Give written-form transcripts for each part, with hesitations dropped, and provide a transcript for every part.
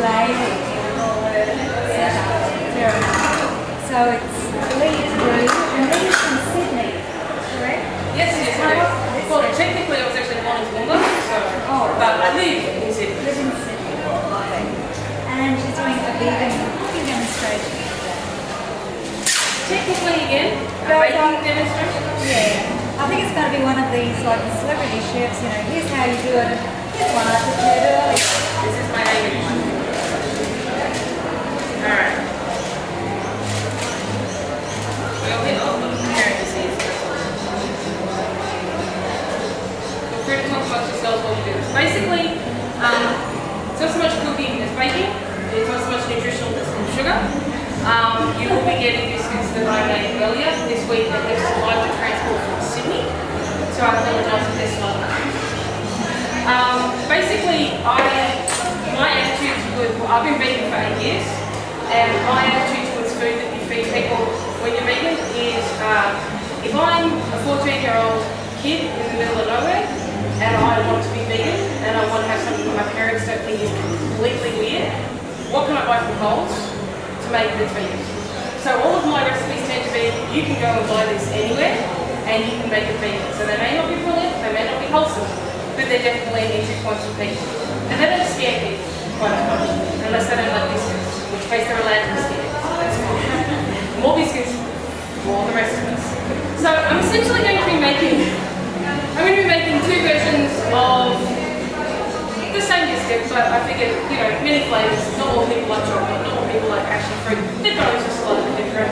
Leigh in all the setup. Fair enough. So it's Leigh Drew, and Leigh's from Sydney, correct? Yes, yes, correct. Well, technically I was actually born in Toowoomba, so, but I live in Sydney. Live in Sydney, lovely. And she's doing a vegan cooking demonstration today. Technically again, a baking demonstration? Yeah. I think it's going to be one of these like celebrity chefs, you know, here's how you do it, and here's one I prepared earlier. This is my vegan one. Alright. We'll hit all the carrot disease. Feel free to talk about yourselves while you do this. Basically, it's not so much cooking as baking, it's not so much nutritional as from sugar. You will be getting biscuits that I made earlier this week that have survived the transport from Sydney, so I apologise if they're slow. Basically, my attitude towards, I've been vegan for 8 years, and my attitude towards food that you feed people when you're vegan is, if I'm a 14-year-old kid in the middle of nowhere, and I want to be vegan, and I want to have something that my parents don't think is completely weird, what can I buy from Coles to make it vegan? So all of my recipes tend to be, you can go and buy this anywhere, and you can make it vegan. So they may not be brilliant, they may not be wholesome, but they're definitely an entry point for people. And they don't scare people quite as much, unless they don't like biscuits, in which case they're allowed to scare. So that's fine. More biscuits for the rest of us. So I'm essentially going to be making two versions of the same biscuit, but I figured, you know, many flavours. Not all people like chocolate, not all people like passion fruit. They're both just slightly different.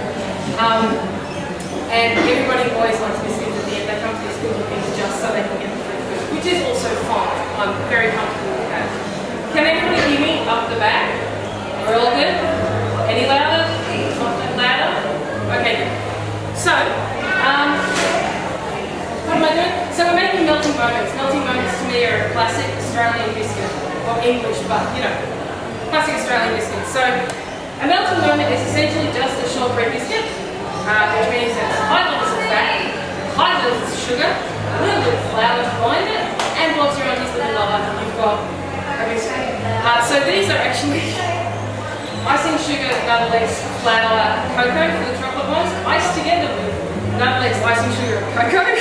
And everybody always likes biscuits at the end. They come to this school things just so they can get the free food, which is also fine. I'm very comfortable with that. Can everybody hear me up the back? We're all good? Any louder? Not louder? Okay, good. So, what am I doing? So we're making melting moments. Melting moments to me are a classic Australian biscuit, or English, but you know, classic Australian biscuit. So a melting moment is essentially just a shortbread biscuit, which means there's high levels of fat, high levels of sugar, a little bit of flour to bind it, and once you're on this little lover, you've got a biscuit. So these are actually icing sugar, nut eggs, flour, cocoa for the chocolate ones, iced together with nut eggs, icing sugar, and cocoa.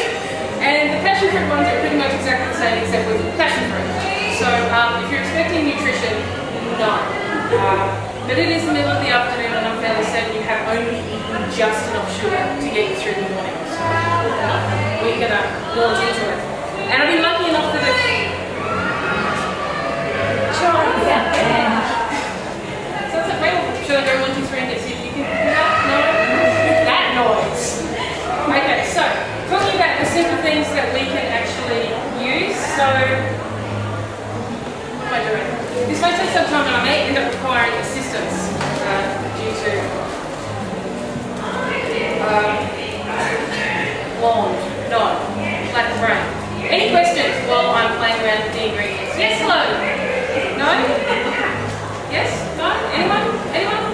And the passion fruit ones are pretty much exactly the same except with passion fruit. So if you're expecting nutrition, no. But it is the middle of the afternoon and I'm fairly certain you have only eaten just enough sugar to get you through the morning. So we can launch into it. And I've been lucky enough that So it's like, well, should I go 1, 2, 3 and see if you can do that? No? That noise. Okay, so talking about the simple things that we can actually use. So, what am I doing? This may take some time and I may end up requiring assistance due to lack of brain. Any questions while I'm playing around with the ingredients? Yes, hello? No? Yes? No? Anyone? Anyone?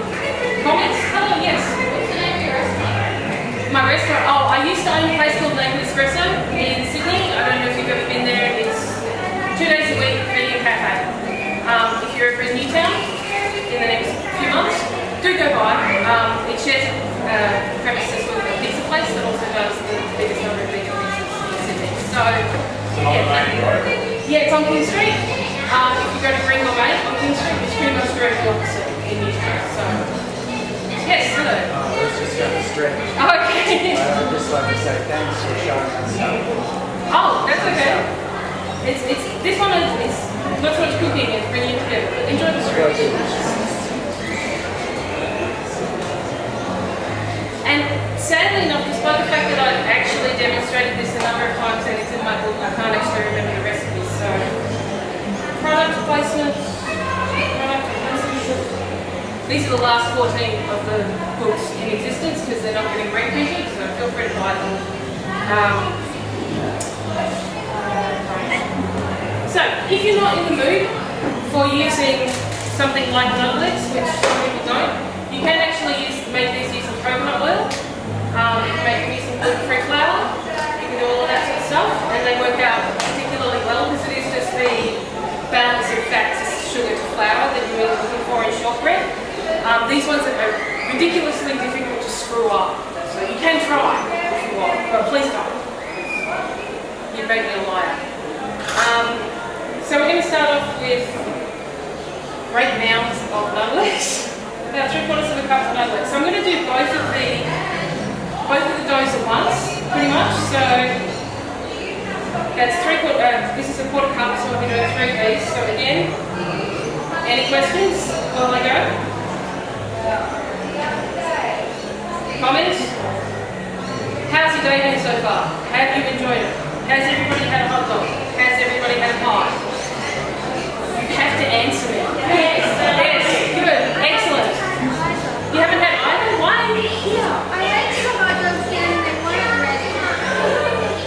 Comments? Hello, yes? What's the name of your restaurant? My restaurant? Oh, I used to own a place called Naked Espresso in Sydney. I don't know if you've ever been there. It's 2 days a week, vegan cafe. If you're ever in Newtown in the next few months, do go by. It shares premises with a pizza place that also does the biggest number of vegan pizzas in Sydney. So, yeah, it's on King Street. If you go to Green Gourmet on King Street, it's pretty much directly opposite in Newtown. So, yes, hello. I was just going to stretch. Okay. I'd just like to say thanks for showing us stuff. Oh, that's okay. This one is not so much cooking, it's bringing it together. Enjoy the stretch. And sadly enough, despite the fact that I've actually demonstrated this a number of times and it's in my book, I can't actually remember the recipes. So, product placement. These are the last 14 of the books in existence because they're not getting reprinted, so feel free to buy them. So, if you're not in the mood for using something like nutlets, which some people don't, you can actually make these using coconut oil. You can make them using gluten-free flour. You can do all of that sort of stuff, and they work out particularly well because it is just the balance of fat to sugar to flour that you're really looking for stock bread. These ones are ridiculously difficult to screw up. So you can try if you want, but please don't. You make me a liar. So we're going to start off with great mounds of nuggets. About 3/4 of a cup of nuggets. So I'm going to do both of the doughs at once, pretty much. So that's this is a 1/4 cup, so we'll be doing 3 of these. So again, any questions while I go? Comments? How's your day been so far? Have you enjoyed it? Has everybody had a hot dog? Has everybody had a pie? You have to answer me. Yes, good, excellent. You haven't had either? Why are you here? I ate some hot dogs again and they weren't ready.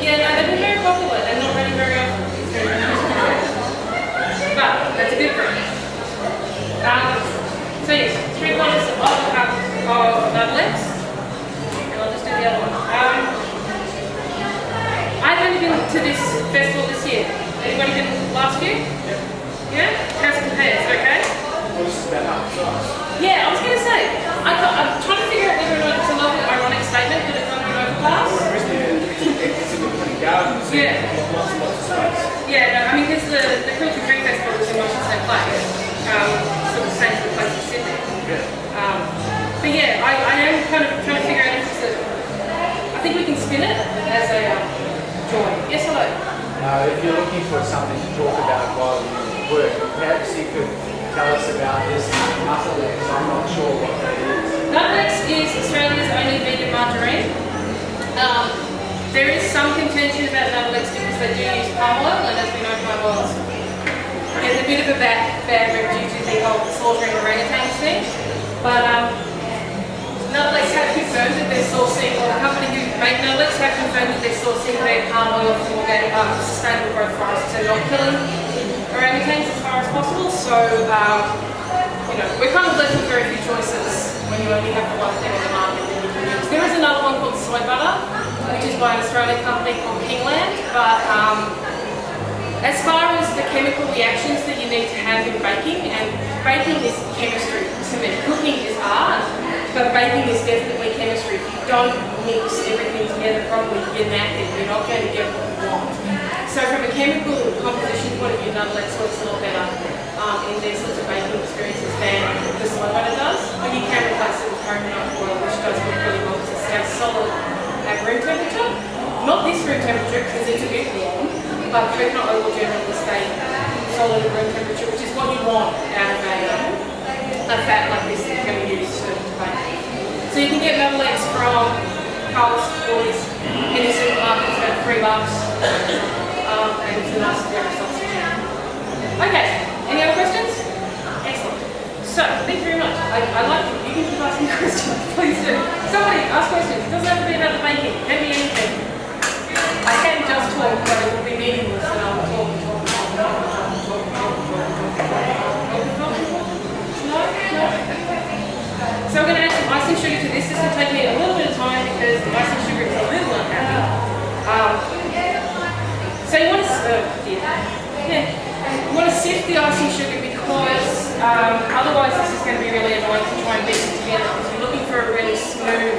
Yeah, no, they've been very popular. They're not ready very often. But that's a good thing. So yes, 3/4 of a cup of nuggets. And I'll just do the other one. I've only been to this festival this year. Anybody been last year? Yeah? How's it compared? Is it okay? Well, this is about half the size. Yeah, I was going to say, I'm trying to figure out whether or not it's a lovely ironic statement that it's only overclass. It's in the pretty garden, so Yeah. lots and lots of space. Yeah, no, I mean, because the Quilted Creek Festival is in much the same place. Sort of the same sort of place in Sydney. Yeah. But yeah, I am kind of trying to figure out if it's I think we can spin it as a joy. Yes, hello? If you're looking for something to talk about while you work, perhaps you could tell us about this Nuttlex. I'm not sure what that is. Nuttlex is Australia's only vegan margarine. There is some contention about Nuttlex because they do use palm oil, and as we know, palm oil gets a bit of a bad rep due to the whole slaughtering orangutans thing. But Nuttlex have confirmed that they're sourcing, or the company who make Nuttlex have confirmed that they're sourcing their palm oil from organic, sustainable growth forests and not killing orangutans as far as possible. So, we're kind of left with very few choices when you only have the one thing on the market that you can use. There is another one called soy butter, which is by an Australian company called Kingland, but as far as the chemical reactions that you need to have in baking, and baking is chemistry to me, cooking is art, but baking is definitely chemistry. If you don't mix everything together properly, you're knackered, you're not going to get what you want. So from a chemical composition point of view, Nuttlex works a lot better in these sorts of baking experiences than the soy butter does. But you can replace it with coconut oil, which does work really well because it stays solid at room temperature. Not this room temperature because it's a bit warm, but coconut oil will generally stay solid at room temperature, which is what you want out of a fat like this that you're going to use to bake. So you can get Nuttlex from Coles, Woolies, any supermarket, it's about $3. And it's a nice very substitute. Okay, any other questions? Excellent. So, thank you very much. I like it. You can keep asking questions, please do. Somebody ask questions. It doesn't have to be about the baking. It can be anything. I can just talk, but it will be meaningless and I will talk. No? So we're going to add some icing sugar to this. This will take me a little bit of time because the icing sugar is a little unhappy. So you want to sift the icing sugar because otherwise this is going to be really annoying to try and mix it together because you're looking for a really smooth.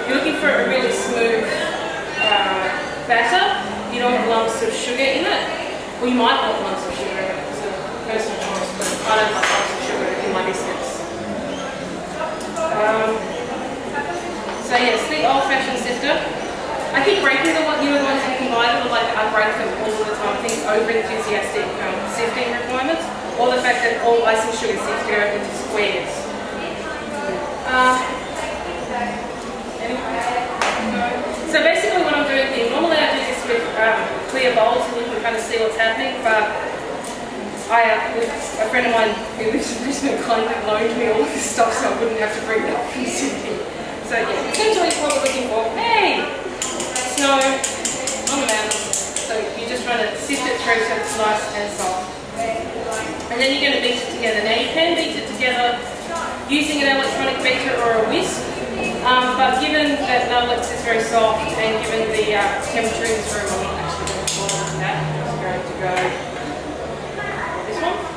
You're looking for a really smooth batter. You don't want lumps of sugar in it. Well, you might want lumps of sugar in it. It's a personal choice, but I don't like lumps of sugar in my biscuits. So yes, the old-fashioned sifter. I think breaking the ones you can buy that are like I break them all the time. I think it's over-enthusiastic sifting requirements, or the fact that all icing sugar sifts go into squares. So basically what I'm doing here, normally I do this with clear bowls and you can kind of see what's happening, but a friend of mine who lives in Brisbane kindly loaned me all of this stuff so I wouldn't have to bring it up from Sydney. So yeah, essentially what we're looking for, hey! Snow on the mountains. So you're just trying to sift it through so it's nice and soft. And then you're going to beat it together. Now you can beat it together using an electronic beater or a whisk, but given that Nuttlex is very soft and given the temperature in this room, I'm not actually going to bother with that. I'm just going to go this one.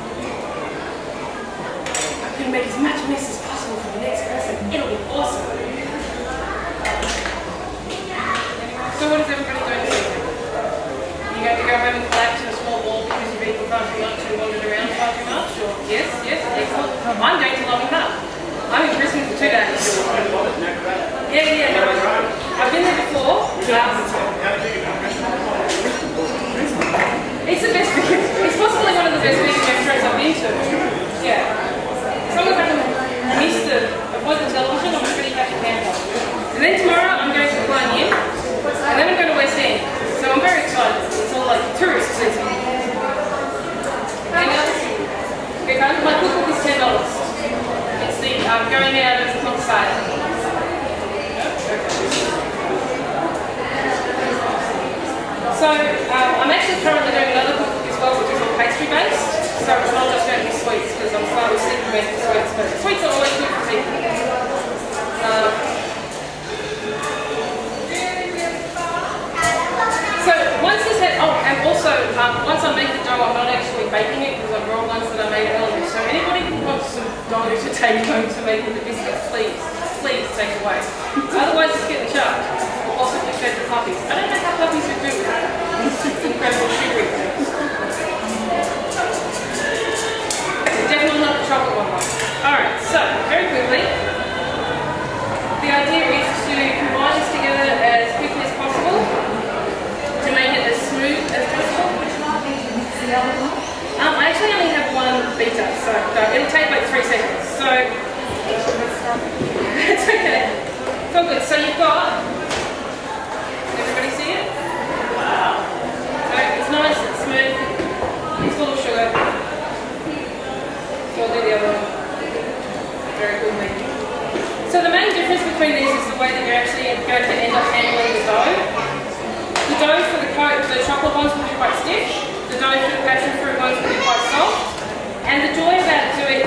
I'm going to Loving Hut. I'm in Brisbane for 2 days. Yeah, no. I've been there before. It's the best vegan. It's possibly one of the best vegan restaurants I've been to. Yeah. As long as I can miss avoid the television, I'm a pretty happy camper. And then tomorrow I'm going to Klein Yin, and then I'm going to West End. So I'm very excited. It's all like tourist season. Hang on. Okay, guys, my cookbook is $10. It's the going out of the sale. So I'm actually currently doing another cookbook as well, which is all pastry based. So it's not just going to be sweets because I'm slightly sick of making sweets, but sweets are always good for people. So once this had, and also once I make the dough, I'm not actually baking it because I've raw ones that I made earlier. So anybody who wants some dough to take home to make the biscuits, please take it away. Otherwise, it's getting chucked. Or possibly fed to puppies. I don't know how puppies would do with that. Incredible sugary things. Definitely not the chocolate one. Alright, so very quickly, the idea is to combine this together as quickly as possible to make it as smooth as possible. I actually only have one beater, so it'll take like 3 seconds. So it's okay. It's all good. So you've got, everybody see it? Wow. So it's nice, it's smooth, it's full of sugar. We'll do the other one. Very good, thank you. So the main difference between these is the way that you're actually going to end up handling the dough. The dough for the chocolate ones will be quite stiff. The dough for the passion fruit ones will be quite soft. And the joy about doing,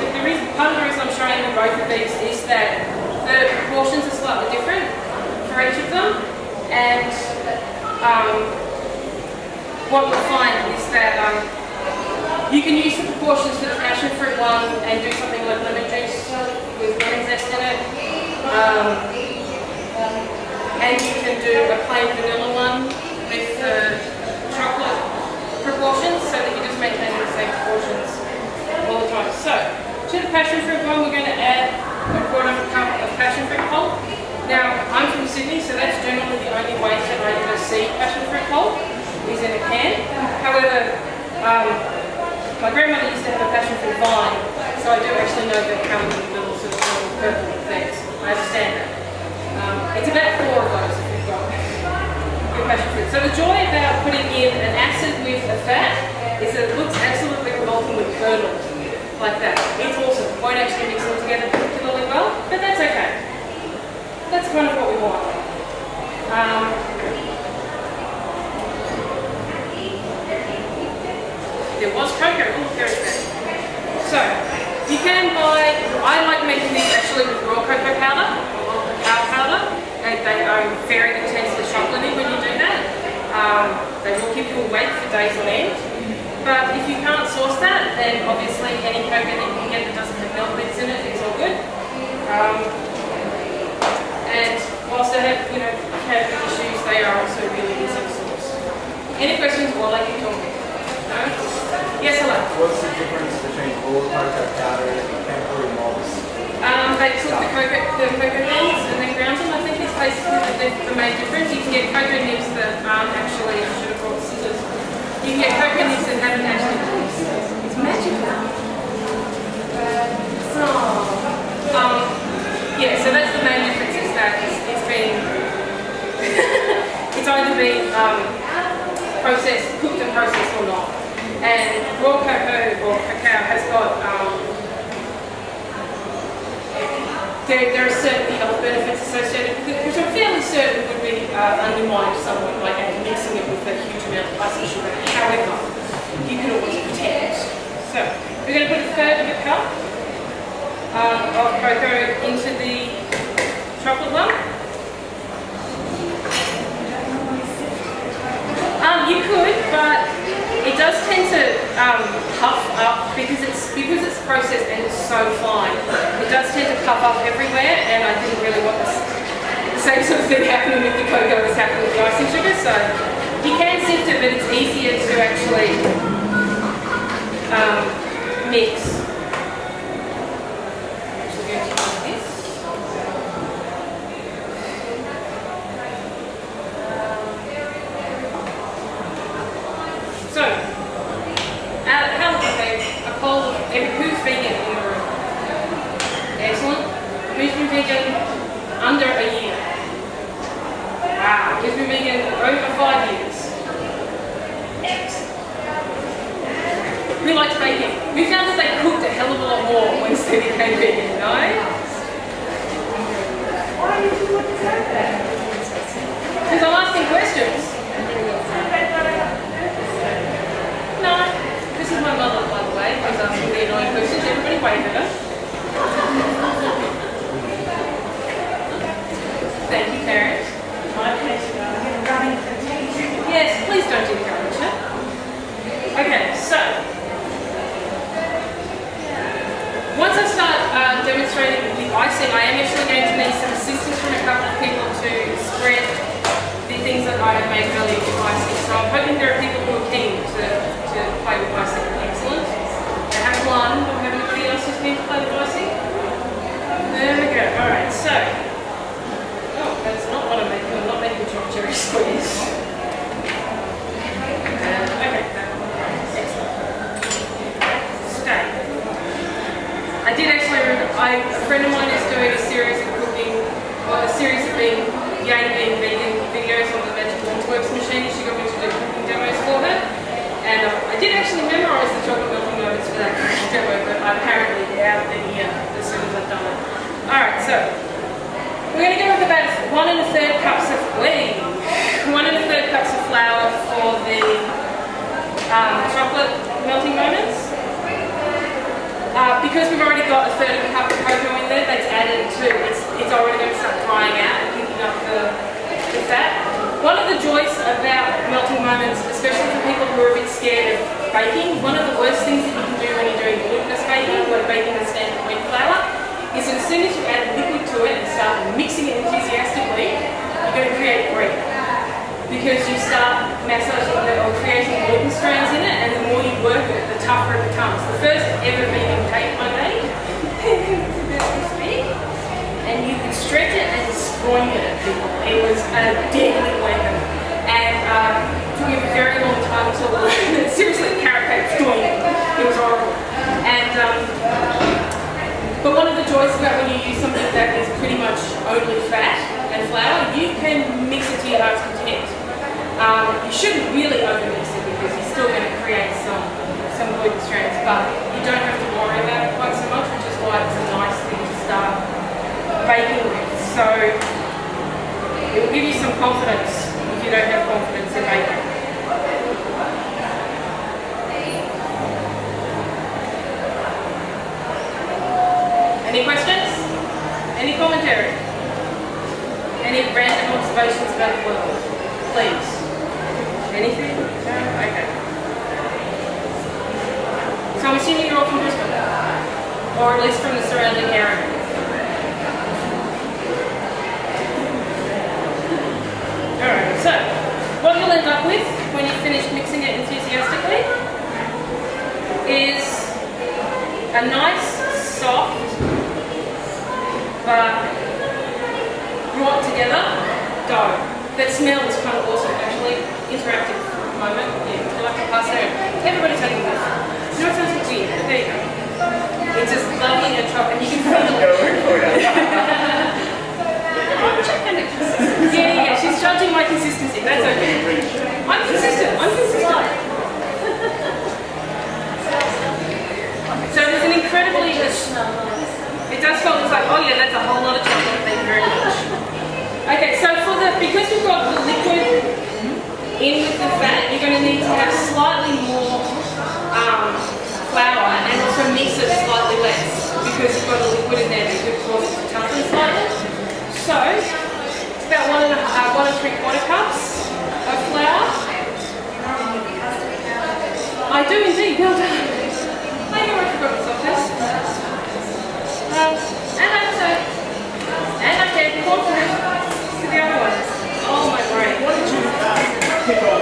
part of the reason I'm showing you both of these is that the proportions are slightly different for each of them. And what we'll find is that you can use the proportions for the passion fruit one and do something like lemon juice with lemon zest in it. And you can do a plain vanilla one with the chocolate proportions so that you just maintain the same proportions all the time. So, to the passion fruit one, we're going to add a quarter of a cup of passion fruit pulp. Now, I'm from Sydney, so that's generally the only way that I ever see passion fruit pulp is in a can. However, my grandmother used to have a passion fruit vine, so I do actually know that comes with little sort of little purple things. I understand that. It's about 4 of those if you've got good passion fruit. So the joy about putting in an acid with a fat is that it looks absolutely revolting with curdle, like that. It's awesome. Won't actually mix them together particularly well, but that's okay. That's kind of what we want. There was cocoa. Oh, there is that. So, you can buy, I like making these actually with raw cocoa powder, or cacao powder. They are very intensely chocolatey when you do that. They will keep you awake for days on end. But if you can't source that, then obviously any cocoa that you can get that doesn't have milk bits in it is all good. And whilst they have, issues, they are also really easy to source. Any questions while I keep talking? No? Yes, hello. What's the difference between raw cocoa powder and temporary malts? They took the cocoa nibs and then ground them. I think it's basically the main difference. You can get cocoa nibs that aren't actually, I should have brought scissors. You can get cocoa nibs that haven't actually been scissors. It's magical. Yeah, so that's the main difference is that it's been, it's either been cooked and processed or not. And raw cocoa or cacao has got, there are certain health benefits associated with it, which I'm fairly certain would be undermined somewhat by mixing it with a huge amount of ice and sugar. However, you can always protect. So, we're going to put 1/3 of a cup of cocoa into the chocolate one. You could, but it does tend to puff up because it's processed and it's so fine. It does tend to puff up everywhere, and I didn't really want the same sort of thing happening with the cocoa as happening with the icing sugar. So you can sift it, but it's easier to actually mix. So, a poll of who's vegan in the room? Excellent. Who's been vegan under a year? Wow. Who's been vegan over 5 years? Excellent. Who likes baking? We found that they cooked a hell of a lot more once they became vegan, no? Why did you want to say that? Because I'm asking questions. No. This is my mother, by the way, who's asking the annoying questions. Everybody wave at her. Thank you, Karen. My pleasure. I'm going to run into the teacher. Yes, please don't encourage her. Okay, so once I start demonstrating the icing, I am actually going to need some assistance from a couple of people to spread the things that I have made earlier with icing. So I'm hoping there are people who are keen to play with icing. Excellent. I have one. Do I have anybody else who's keen to play with icing? There we go. Alright, so. Oh, that's not what I'm making. I'm not making chocolate cherry squeeze. Okay. Excellent. Stay. I did actually remember, a friend of mine is doing a series of cooking, well, a series of being vegan videos on the Magic Works machine. She got me to do cooking demos for her. And I did actually memorize the chocolate melting moments for that cooking demo, but I'm apparently out of the ear as soon as I've done it. Alright, so we're going to go with about 1 1/3 cups of 1 1/3 cups of flour for the chocolate melting moments. Because we've already got 1/3 of a cup of cocoa in there, that's added to, it's already going to start drying out and picking up the fat. One of the joys about melting moments, especially for people who are a bit scared of baking, one of the worst things that you can do when you're doing glutinous baking, when baking on standard wheat flour, is that as soon as you add liquid to it and start mixing it enthusiastically, you're going to create bread. Because you start massaging or creating gluten strands in it, and the more you work it, the tougher it becomes. The first ever vegan cake I made, this big, and you could stretch it and spoon it at people. It was a deadly weapon, and it took me a very long time to learn. Seriously, carrot cake, it was horrible. And but one of the joys about when you use something that is pretty much only fat and flour, you can mix it to your heart's content. You shouldn't really overmix it because you're still going to create some gluten strands, but you don't have to worry about it quite so much, which is why it's a nice thing to start baking with. So it will give you some confidence if you don't have confidence in baking. Any questions? Any commentary? Any random observations about the world? Please. Anything? No? Okay. So I'm assuming you're all from Brisbane, or at least from the surrounding area. Alright, so what you'll end up with when you finish mixing it enthusiastically is a nice, soft, but brought together dough that smells kind of awesome. Actually, interactive moment. Yeah, I like to pass that. Everybody take a whiff. You know, it sounds weird, but there you go. It's just lovely and chocolate, and you can feel it. Yeah, she's judging my consistency. That's okay. I'm consistent. So there's an incredibly, it does feel like, oh yeah, that's a whole lot of chocolate. Thank you very much. Okay, so because we've got the liquid in with the fat, you're going to need to have slightly more flour and also mix it slightly less because you've got a liquid in there that could cause it to toughen slightly. So it's about 1 3/4 cups of flour. I do indeed, well done. I know I forgot myself this. And I can confident to the other ones. Oh my brain. What did you pick on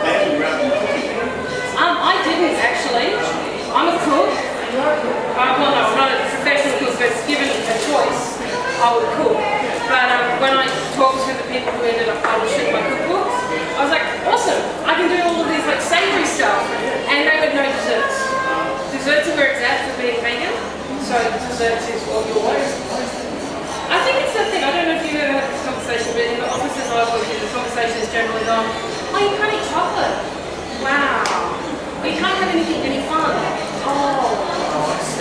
making rather than cooking? I didn't actually. I'm a cook. Well, no, I'm not a professional cook, but given a choice, I would cook. But when I talked to the people who ended up publishing my cookbook, I was like, awesome, I can do all of these like savoury stuff. services of your life. I think it's the thing, I don't know if you've ever had this conversation, but in the offices I work in, the conversation is generally gone, oh, you can't eat chocolate. Wow. But you can't have any fun. Oh,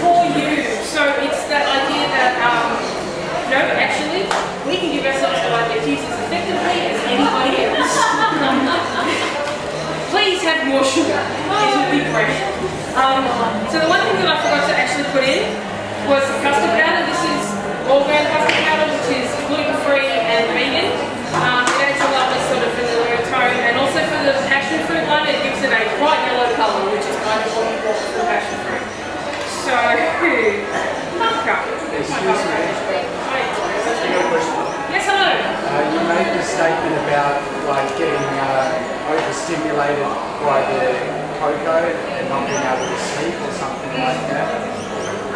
poor you. So it's that idea that, no, actually, we can give ourselves diabetes as effectively as anybody else. Please have more sugar. It would be great. So the one thing that I forgot to actually put in was custard powder. This is all-grain custard powder, which is gluten-free and vegan. It adds a lovely sort of vanilla tone, and also for the passion fruit one, it gives it a bright yellow colour, which is kind of what you want for the passion fruit. So, half cup. Yes, hello. You made the statement about like getting overstimulated by the cocoa and not being able to sleep or something like that.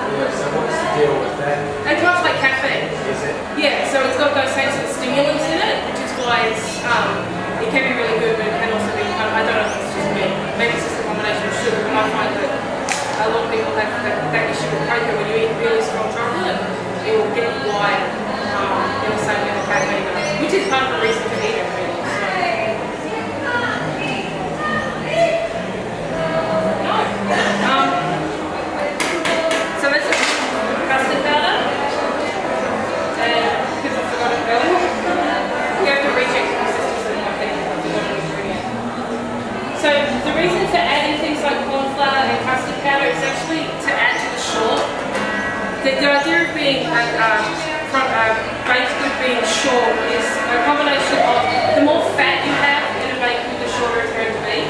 Yeah, so what's the deal with that? It's much like caffeine. Is it? Yeah, so it's got those same sort of stimulants in it, which is why it's it can be really good, but it can also be, I don't know if it's just me, maybe it's just a combination of sugar, but I find that a lot of people have that issue with cocoa. When you eat really strong chocolate, it will get you wired in the same way that caffeine does, which is part of the reason to eat it, really. So that's a custard powder, and because I forgot it earlier, you have to recheck the consistency of things if I forgot an ingredient. So the reason for adding things like corn flour and custard powder is actually to add to the short. The idea of being baked good being short is a combination of the more fat you have in a baked good, the shorter it's going to be.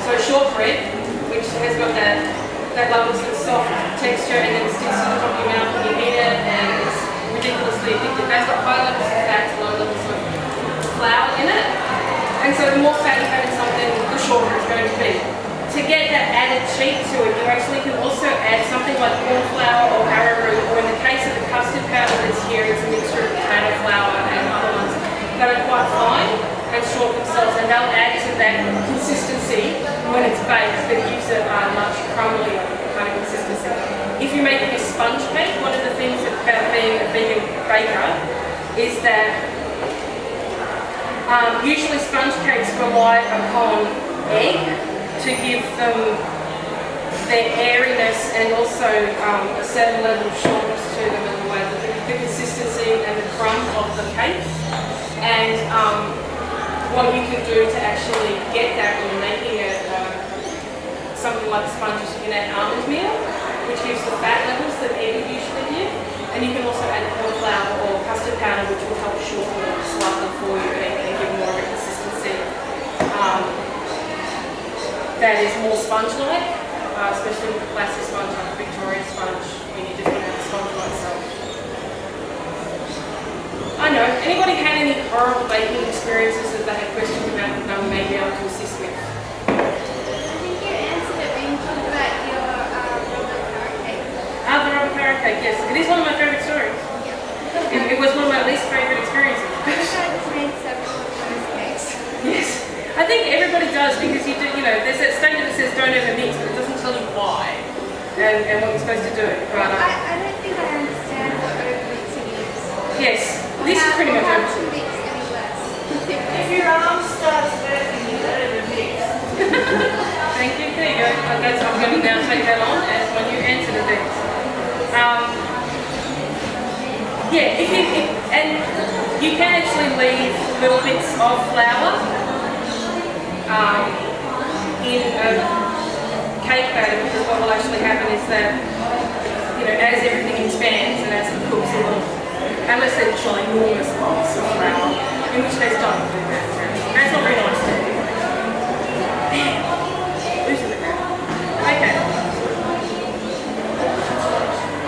So shortbread, which has got that lovely sort of soft texture, and then it sticks to the top of your mouth when you eat it, and it's ridiculously addictive. That's got high levels of fat, low levels of flour in it. And so the more fat you have in something, the shorter it's going to be. To get that added cheat to it, you actually can also add something like corn flour or arrowroot, or in the case of the custard powder that's here, it's a mixture of potato flour and other ones that are quite fine and short themselves, and they'll add to that consistency when it's baked that gives it a much crumblier kind of consistency. If you're making a sponge cake, one of the things about being a vegan baker is that usually sponge cakes rely upon egg to give them their airiness and also a certain level of shortness to them in the way that the consistency and the crumb of the cake. And what you can do to actually get that when you're making it something like sponges, you can add almond meal, which gives the fat levels that egg would usually give. And you can also add corn flour or custard powder, which will help shorten it slightly for you and give more of a consistency that is more sponge-like, especially with the plastic sponge like a Victoria sponge, when you just want to have a sponge by itself. I know. Anybody had any horrible baking experiences that they had questions about that they may be able to assist with? I think you answered it when you talked about your rubber carrot cake. The rubber carrot cake, yes. It is one of my favourite stories. It was one of my least favourite experiences. I've tried to make several of those cakes. Yes. I think everybody does, because there's that statement that says don't ever mix, but it doesn't tell you why and what you're supposed to do. But, I don't think I understand what overmixing is. yes, this is pretty much How it. to mix any less. If your arm starts burning, you better mix. Thank you, there you go. I'm going to now take that on as my new answer to things. Yeah, and you can actually leave little bits of flour in a cake batter, because what will actually happen is that, as everything expands and as it cooks a little, unless they're ginormous lumps of flour, in which case don't do that. That's not very nice to do. Losing the crap. Okay.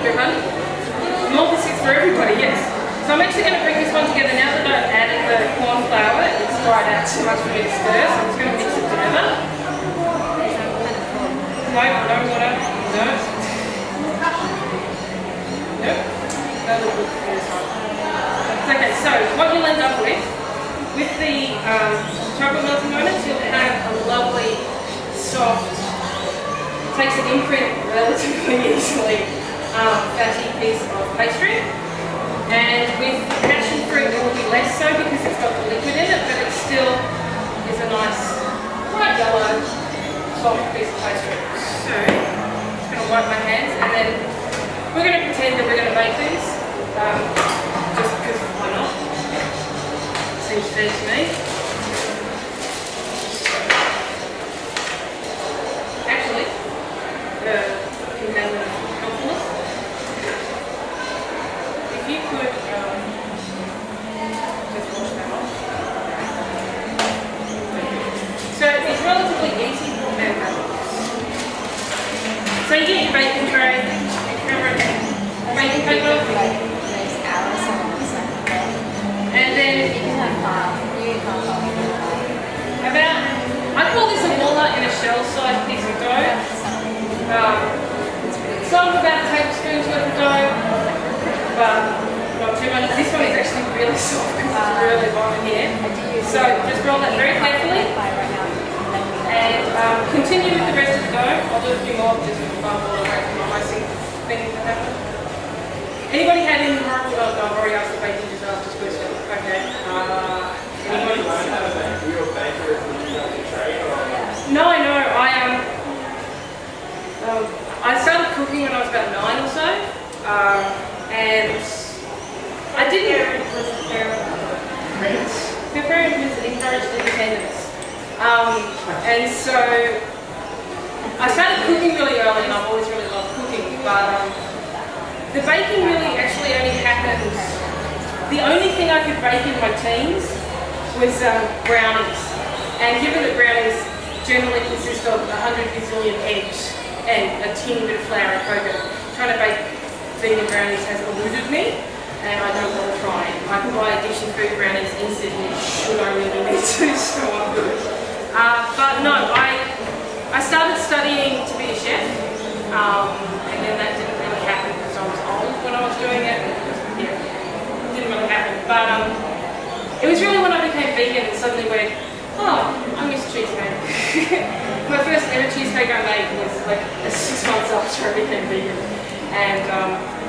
Good one. Multi-six for everybody, yes. So I'm actually going to bring this one together now that I've added the corn flour. It's dried out too much for me to stir, so I'm just going to mix it together. No water. No. Nope. That looks good for this one. Okay, so what you'll end up with the chocolate melting moments, you'll have a lovely, soft, takes an imprint relatively easily, fatty piece of pastry. And with passion fruit it will be less so because it's got the liquid in it, but it still is a nice bright yellow soft piece of pastry. So I'm just going to wipe my hands and then we're going to pretend that we're going to bake these, just because why not? Seems fair to me. Actually, container of helpfulness. If you could just wash that off. So it's relatively easy for so you get your baking tray, baking paper, and then about, I call this a walnut in a shell size piece of dough. Some about a tablespoon's worth of dough, but not too much. This one is actually really soft because it's really warm in here. So just roll that very carefully. And continue with the rest of the dough. I'll do a few more just for fun all away from my icing thing that happened. Anybody had any more? Oh, I've already asked the baking disaster question. Okay. Anybody? Were you a baker when you got your trade? No. I started cooking when I was about 9 or so. And I didn't. My parents encouraged independence. And so I started cooking really early and I've always really loved cooking, but the baking really actually only happened, the only thing I could bake in my teens was brownies. And given that brownies generally consist of 100 gazillion eggs and a teeny bit of flour and cocoa, trying to bake vegan brownies has eluded me. And I don't want to try. I can buy addiction food brownies instantly should I really need to, so I'm good. But no, I started studying to be a chef, and then that didn't really happen because I was old when I was doing it. Yeah, it didn't really happen. But it was really when I became vegan and suddenly went, oh, I miss cheesecake. My first ever cheesecake I made was like 6 months after I became vegan, and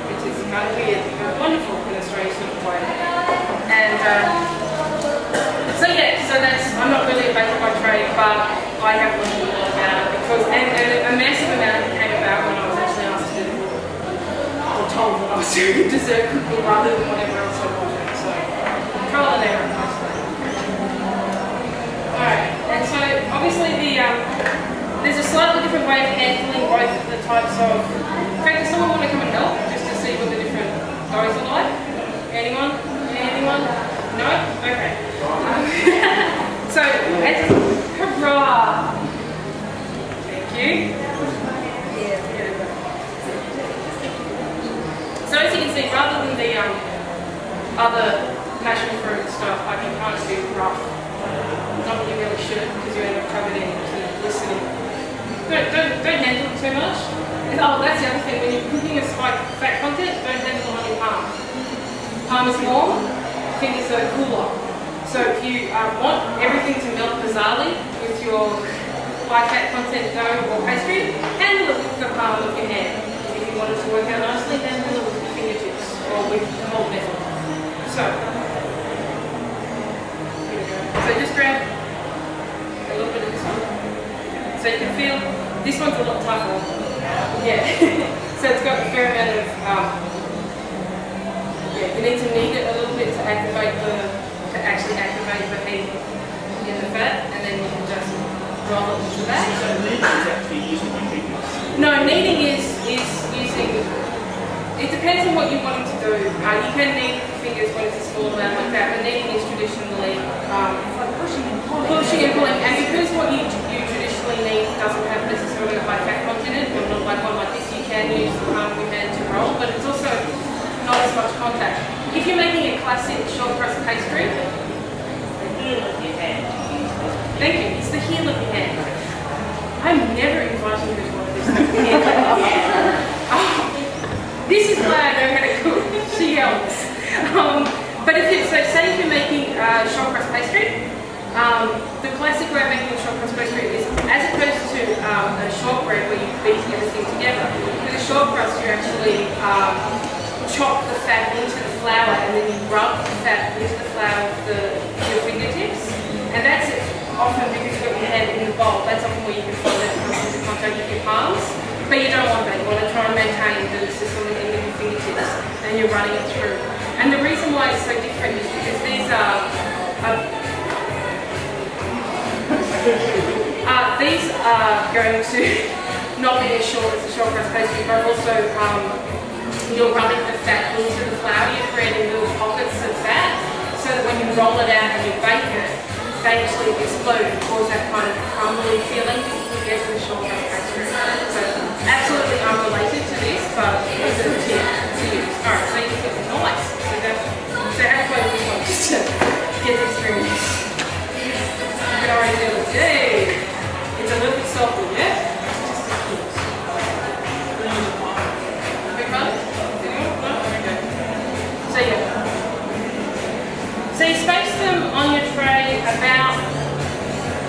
which is kind of weird, but wonderful in a strange sort of way. And so yeah, so that's, I'm not really a baker by trade, but I have learned a lot about it because, and a massive amount came about when I was actually asked to, or told that I was doing dessert cooking rather than whatever else I wanted. So trial and error mostly. Alright, and so obviously there's a slightly different way of handling both of the types of, in fact, does someone want to come and help just to see what the different doughs are like? Anyone? Anyone? No? Okay. So, hurrah! Thank you. So as you can see, rather than the other passion fruit stuff, I can kind of do rough. Not that you really should, because you end up covered in listening. Don't handle it too much. Oh, that's the other thing. When you're cooking a spiked fat content, don't handle it on your palm. Palm is warm, fingers are cooler. So if you want everything to melt bizarrely with your high fat content dough or pastry, handle it with the palm of your hand. If you want it to work out nicely, handle it with your fingertips or with the whole method. So, here we go. So just grab a little bit of this one. So you can feel, this one's a lot tougher. Yeah. So it's got a fair amount of, yeah, you need to knead it a little bit to actually activate the heat in the fat, and then you can just roll it into that. So kneading is actually using your fingers? No, kneading is using, it depends on what you're wanting to do. You can knead your fingers when it's a small amount like that, but kneading is traditionally pushing and pulling, and because what you traditionally need doesn't have necessarily a high fat content, or not like one like this, you can use the palm of your hand to roll, but it's also not as much contact. If you're making a classic short crust pastry, the heel of your hand. Thank you, it's the heel of your hand. I'm never inviting you to one of this stuff. This is why I know how to cook. She helps. But if you, so say if you're making short crust pastry, the classic way of making a short crust pastry is, as opposed to a shortbread where you beat everything together, with a short crust you you actually chop the fat into the flour and then you rub the fat into the flour with your fingertips. And that's often because you've got your hand in the bowl. That's often where you can find that it comes into contact with your palms. But you don't want that. You want to try and maintain that it's just on the end of your fingertips and you're running it through. And the reason why it's so different is because these are going to not be as short as the short crust pastry, but also you're rubbing the fat into the flour. You're creating little pockets of fat so that when you roll it out and you bake it, they actually explode and cause that kind of crumbly feeling that you get with the short crust pastry. So absolutely unrelated to this, but it's a tip to use. Alright, so you can get nice. So have fun with this one just to get the experience. You can already feel it. Yay! It's a little bit softer, yeah? Big fun? No? Okay. So yeah. So you space them on your tray about,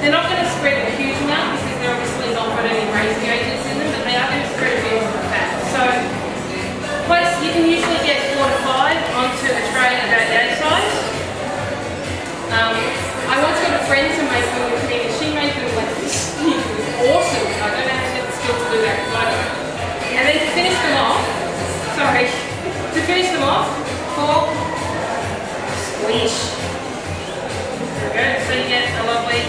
they're not going to spread a huge amount because they're obviously not got any raising agents in them, but they are going to spread a bit of the fat. So you can usually get 4 to 5 onto a tray about that size. I once got a friend to make them with me and she made them like this. It was awesome. I don't know how to get the skill to do that because I don't. And then to finish them off, fork, squish. There we go, so you get a lovely,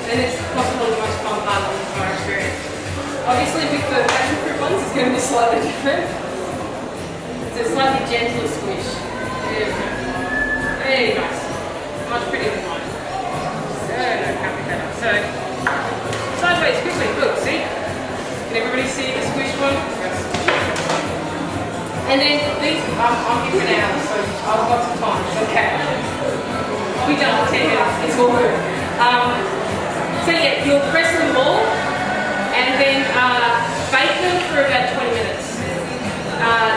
and it's possibly the most fun part of the entire experience. Obviously with the passion fruit ones it's going to be slightly different. It's a slightly gentler squish. There we go. Very nice. Much prettier than mine. So, no copy that up. So, sideways quickly, look, see? Can everybody see the squish one? Yes. And then these, I'm here for an hour, so I've got some time, it's okay. I'll be done in 10 minutes, it's all good. So yeah, you'll press them all, and then bake them for about 20 minutes.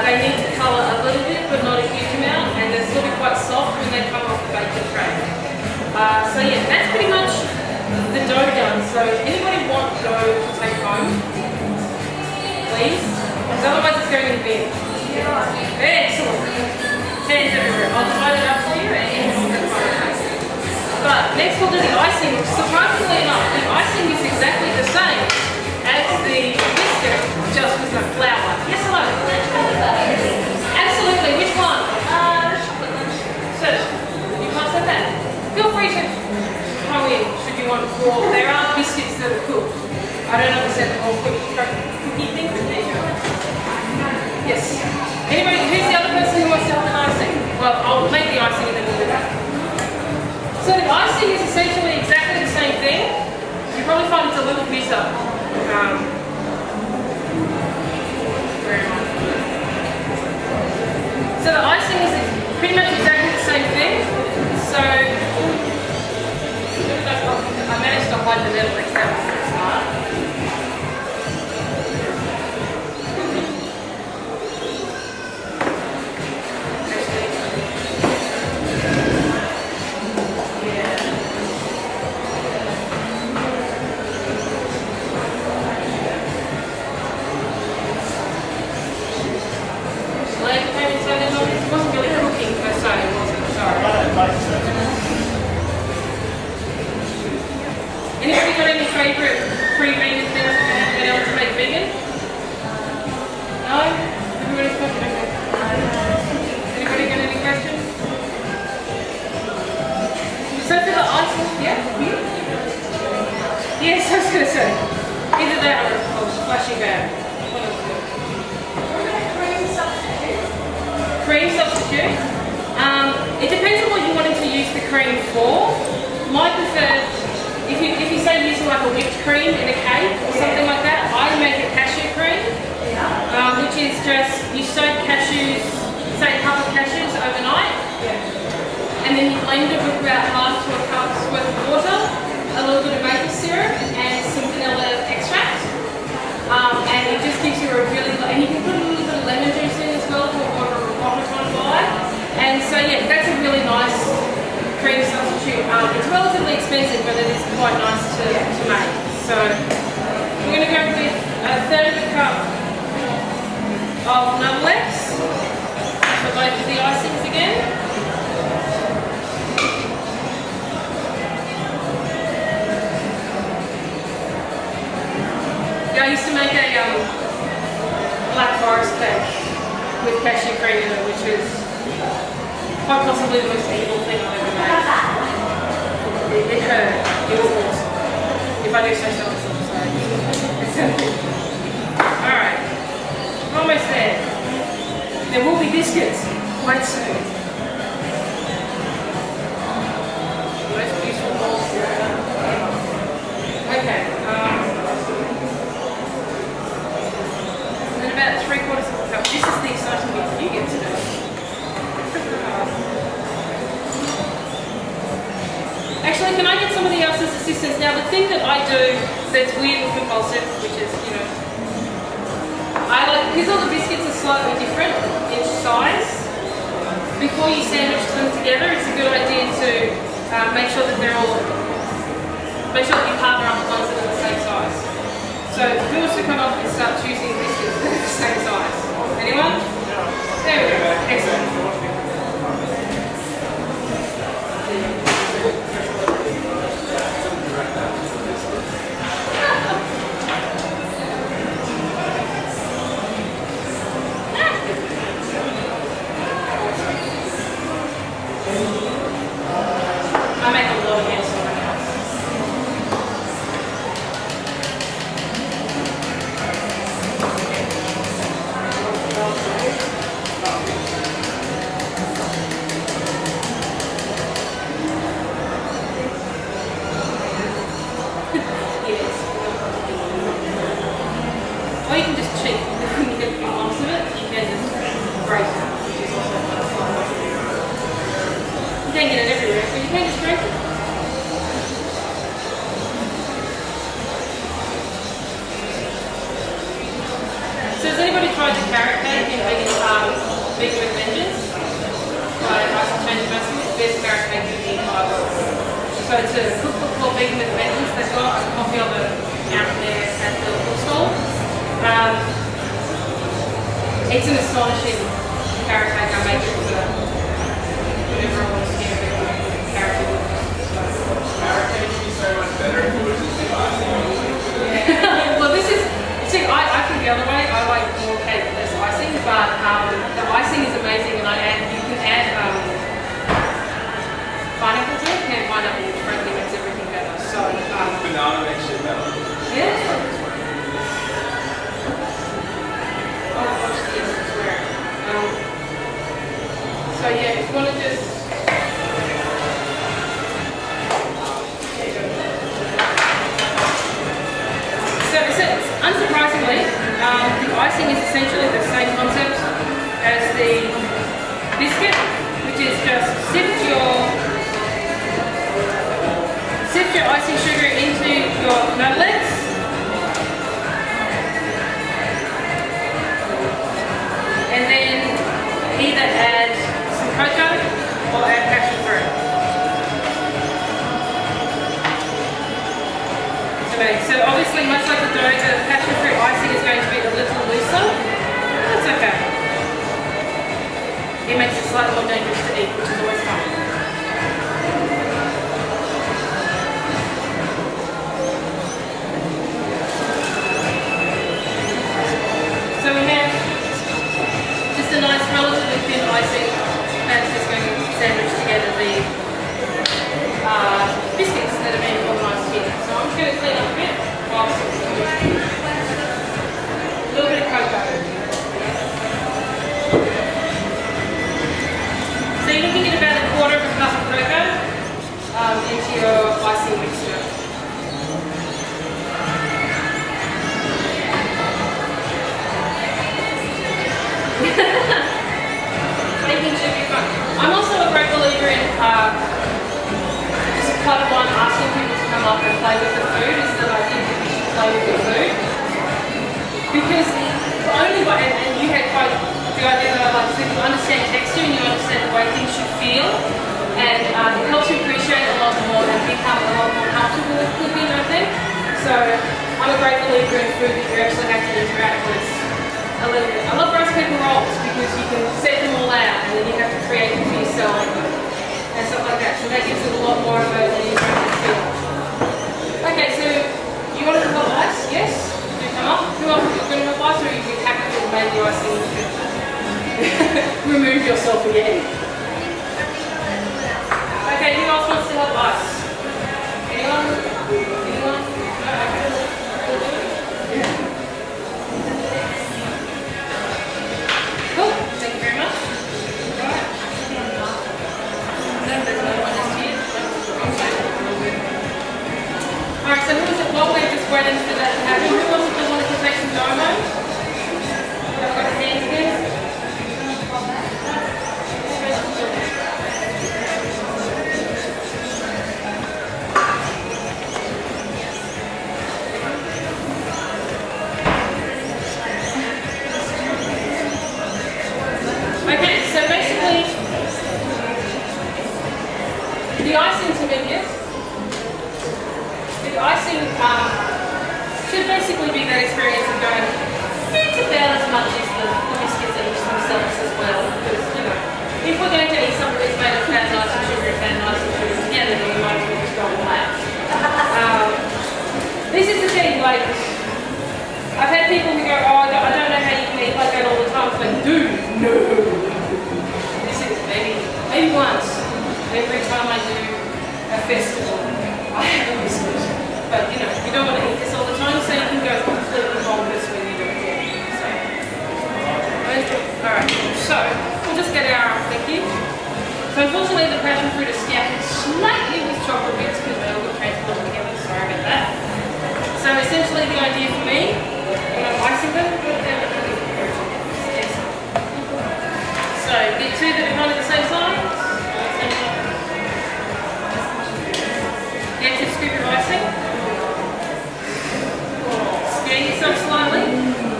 They need to colour a little bit, but not a huge amount, and they'll still be quite soft when they come off the baking tray. So yeah, that's pretty much the dough done. So anybody want dough to take home? Please? Because otherwise it's going in the bin. Excellent. Hands everywhere. I'll divide it up for you and that's fine. But next we'll do the icing. Surprisingly enough, the icing is exactly the same as the biscuit, just with no flour. Yes, hello? Absolutely. Which one? So, you can't say that. Feel free to come in should you want more. There are biscuits that are cooked. I don't understand the whole cookie thing. Yes. Anybody, who's the other person who wants to have an icing? Well, I'll make the icing and then we'll do that. So the icing is essentially exactly the same thing. You probably find it's a little bitter. Where am I? So the icing is pretty much exactly the same thing. So I managed to hide the middle next time. That's smart. Anybody got any favourite pre-vegan things that you haven't been able to make vegan? No? Everybody's perfect. Anybody got any questions? So for the icing, yeah? Yes, I was going to say. Either that or a flashy bag. Cream substitute? It depends on what you wanted to use the cream for. My preferred, if you say using like a whipped cream in a cake or something like that, I make a cashew cream, which is just, you soak cashews, say a cup of cashews overnight, and then you blend it with about half to a cup's worth of water, a little bit of maple syrup and some vanilla extract, and it just gives you a really, and you can put a little bit of lemon juice in as well for more of a ricotta kind of vibe. And so yeah, that's a really nice cream substitute. It's relatively expensive, but it is quite nice to make. So we're going to go with a third of a cup of numblex for both of the icings again. Yeah, I used to make a black forest cake with cashew cream in it, which is quite possibly the most evil thing I've ever made. It hurt. It was awesome. If I do say so myself, sorry. It's so good. Alright. We're almost there. There will be biscuits quite soon. Most beautiful balls. Okay. And then about 3/4 of a cup. This is the exciting bit that you get to do. Actually, can I get somebody else's assistance? Now, the thing that I do that's weird and compulsive, which is, you know, I like, because all the biscuits are slightly different in size, before you sandwich them together, it's a good idea to make sure that they're all, make sure that you partner up the ones that are the same size. So, who wants to come up and start choosing biscuits that are the same size? Anyone? There we go. Excellent. I make a lot of mess on my house. Yes. Or you can just cheat. If you get a few lumps of it, you can just break it, which is also fun. You can't get it everywhere, but you can just break it. So has anybody tried the carrot cake in Vegan with Vengeance? By Leigh-Chantelle recipe? It's the best carrot cake in the entire world. So it's a cookbook called Vegan with Vengeance. They've got a copy of it out there at the bookstore. It's an astonishing carrot cake. I make it for whenever I want to see a bit of carrot cake. Carrot cake is so much better if it was just the icing. Well, this is, see, I think the other way, I like more cake, less icing, but the icing is amazing, and you can add pineapple to it, and pineapple frankly makes everything better. So, Banana makes it better. yeah. Oh gosh, yes, I swear. So yeah, if you want to just... So unsurprisingly, the icing is essentially the same concept as the biscuit, which is just sift your icing sugar into your nuggets. And then either add some cocoa or add passion fruit. Okay, so obviously much like the dough, the passion fruit icing is going to be a little looser. That's okay. It makes it slightly more dangerous to eat, which is always fun. So we have just a nice relatively thin icing that's just going to sandwich together the biscuits that have been organised here. So I'm just going to clean up a bit whilst a little bit of cocoa. So you're looking at about 1/4 of a cup of cocoa into your icing mixture. Baking should be fun. I'm also a great believer in just part of why I'm asking people to come up and play with the food is that I think that you should play with the food. Because only by, and you had quite the idea that I like to think you understand texture and you understand the way things should feel, and it helps you appreciate a lot more and become a lot more comfortable with cooking, I think. So I'm a great believer in food that you actually have to interact with a little bit. I love rice paper rolls because you can set them all out and then you have to create them for yourself and stuff like that. So that gives it a lot more of a interactive feel. Okay, so you want to help ice? Yes? Do come up. Who else is going to help ice, or are you happy to make the icing? Remove yourself again. Okay, who else wants to help ice? Anyone? Anyone? No? Okay. Cool. Thank you very much. Alright. There's another one just here. Alright, so who was it? While we're just waiting for that to happen, who else wanted to take some dough home? I've got hands again. Okay, so basically, the icing intermediate, the icing should basically be that experience of going, it's about as much as the biscuits eat themselves as well, because, you know, if we're going to eat something that's made of fat, nice and sugar together, then we might as well just go all out. This is the thing, like, I've had people who go, oh, I don't know how you can eat like that all the time. It's like, dude, no. This is maybe once, every time I do a festival, I have a biscuit. But you know, you don't want to eat this all the time, so you can go completely bonkers when you do it. So, alright, so we'll just get our thank you. So unfortunately the passion fruit is scattered slightly with chocolate bits because they all got transported together, sorry about that. So essentially the idea for me, I'm icing them, so get two that are kind of the same size. Get your scoop of icing. Scare yourself slightly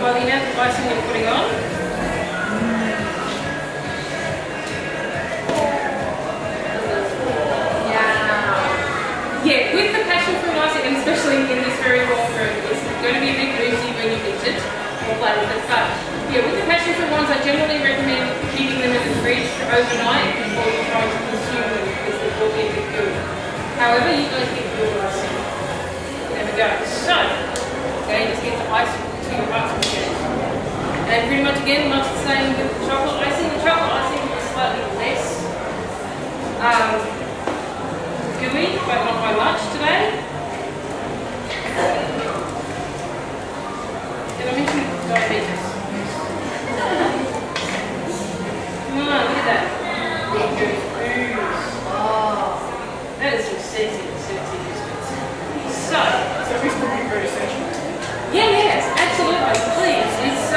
by the amount of icing you're putting on. Yeah, with the passion fruit icing, and especially in this very warm room, it's going to be a bit boozy when you eat it or play with it. But yeah, with the passion fruit ones, I generally recommend keeping them in the fridge for overnight before you try to consume them because they will be a bit good. However, you guys get good icing. There we go. So, okay, just get the ice to your heart's content. And pretty much again, much the same with the chocolate icing. The chocolate icing is slightly less gooey, but not by much today. Did I mention diabetes? Come on, look at that. Oh, that is some sexy biscuits. So this could be very essential. yeah, absolutely, please. It's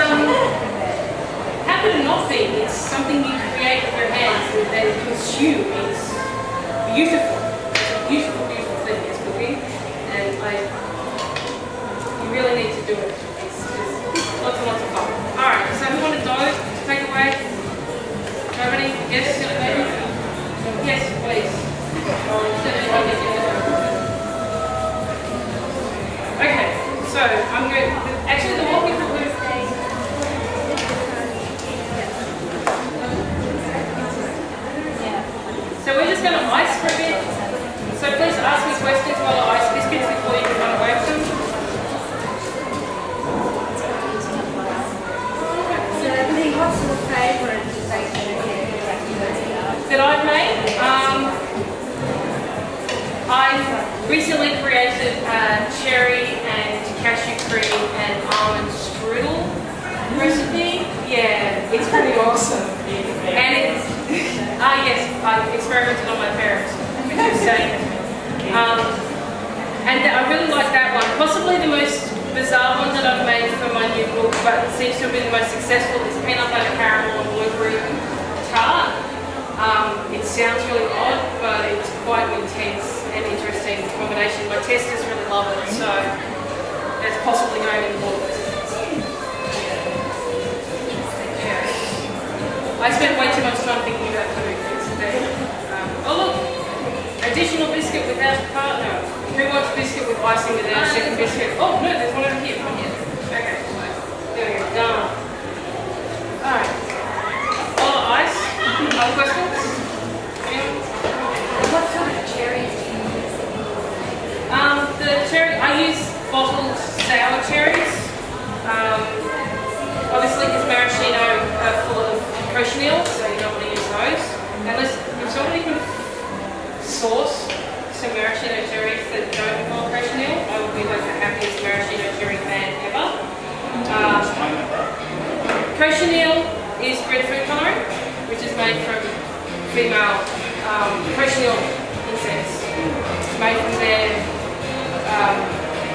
happen to not be. It's something you create with your hands and then consume. It's beautiful. Beautiful thing it's cooking, and you really need to do it. It's just lots and lots of fun. Alright, so who wanted dough to take away? Nobody? Yes, maybe? Yes, please. Okay, so I'm going to, actually the more people who so we're just going to ice for a bit. So please ask me questions while I ice biscuits before you can run away with them. So, Leigh, what's your favourite That I've made? I recently created a cherry and cashew cream and almond strudel recipe. Yeah, it's pretty awesome. And it's, yes, I experimented on my parents, which is saying. And I really like that one. Possibly the most bizarre one that I've made for my new book, but it seems to have been the most successful, is peanut butter caramel and blueberry tart. It sounds really odd, but it's quite an intense and interesting combination. My testers really love it, so that's possibly going in the book. Yeah. I spent way too much time thinking about food. Oh look! Additional biscuit without partner. Who wants biscuit with icing without a second biscuit? Oh no, there's one over here. One here. Okay. There we go. Done. female cochineal insects made from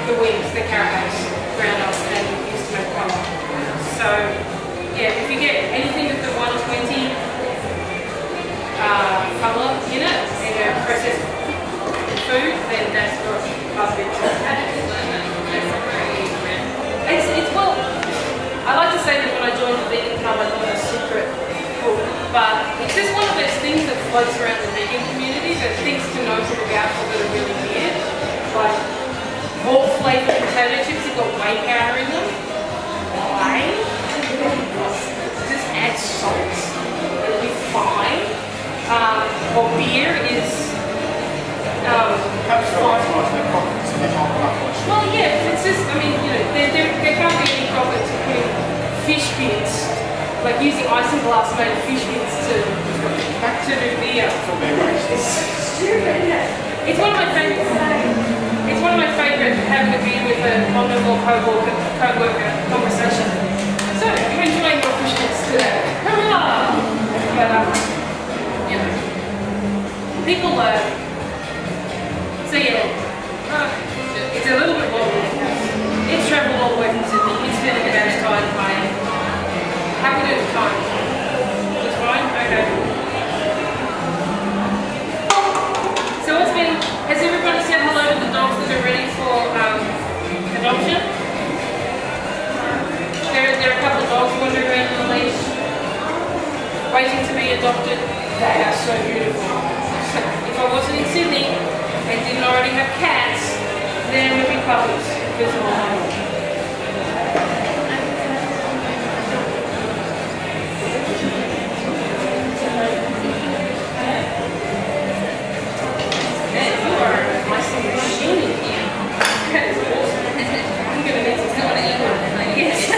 the wings, the carapace, ground up and used to make colour. So yeah, if you get anything with the 120 colour in it in a processed food, then that's got a bit to it's well, I like to say that when I joined the vegan club I got a secret book, but it's just one of those things that floats around the vegan community, that things to know to look out for that are really weird. Like all flavoured potato chips have got whey powder in them. Why? Just add salt. It'll be fine. Or beer is well, yeah, it's just, I mean, you know, there can't be any profit to putting fish bits, like using isinglass made of fish bits to do beer. It's stupid, isn't it? It's one of my favourite. It's one of my favourite having a beer with an on-the-wall co-worker conversation. So, I'm enjoying your fish bits today. Hurrah! But, you know, people so yeah, it's a little bit wobbly. It's travelled all the way from Sydney. It's feeling about as tired as I am. How can we do the time? It's fine? Okay. So has everybody said hello to the dogs that are ready for adoption? There are a couple of dogs wandering around on the leash, waiting to be adopted. They are so beautiful. If I wasn't in Sydney and didn't already have cats, then would be puppies, because of my man, you are a nice little machine in here. That is awesome. I'm going to make some someone to eat one. Yes.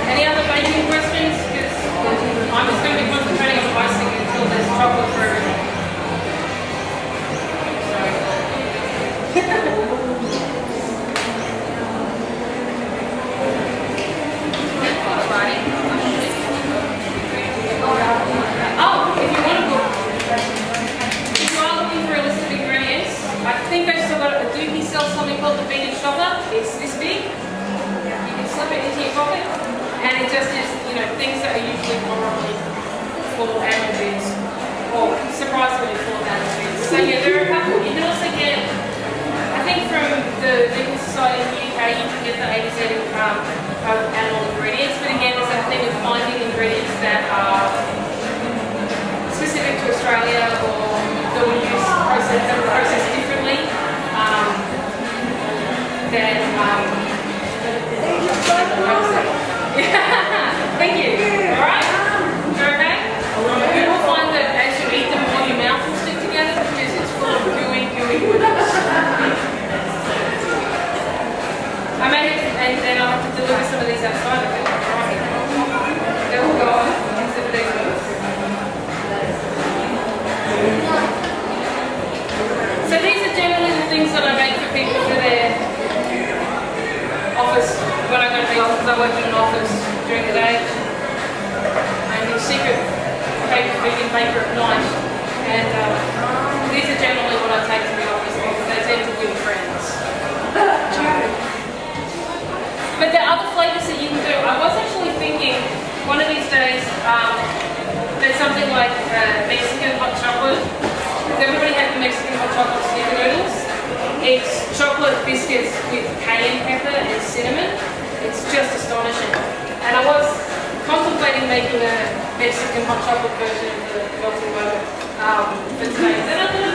Any other baking questions? Because I'm just going to be concentrating on icing until there's chocolate for everyone. Oh, if you want to book, if you are looking for a list of ingredients, I think I've still got it. Dookie sells something called the vegan shopper. It's this big. You can slip it into your pocket, and it just is, you know, things that are usually probably for animal foods, or surprisingly for animal foods. So yeah, there are a couple. You can also get, I think from the Vegan Society in the UK, you can get the A to Z of animal ingredients, but again, there's that thing of finding ingredients that are specific to Australia or that will use processed differently than thank you. Alright? You're okay? You will find that as you eat them all, your mouth will stick together because it's full of gooey goodness. I made it, and then I'll have to deliver some of these outside of it. They will go on into the next one. So these are generally the things that I make for people for their office when I go to the office. I work in an office during the day. I'm the secret vegan baker at night. And these are generally what I take to the office because they tend to win friends. But there are other flavours that you can do. I was actually thinking one of these days there's something like Mexican hot chocolate. Does everybody have the Mexican hot chocolate snickerdoodles? It's chocolate biscuits with cayenne pepper and cinnamon. It's just astonishing. And I was contemplating making a Mexican hot chocolate version of the melting boat for today. Then I thought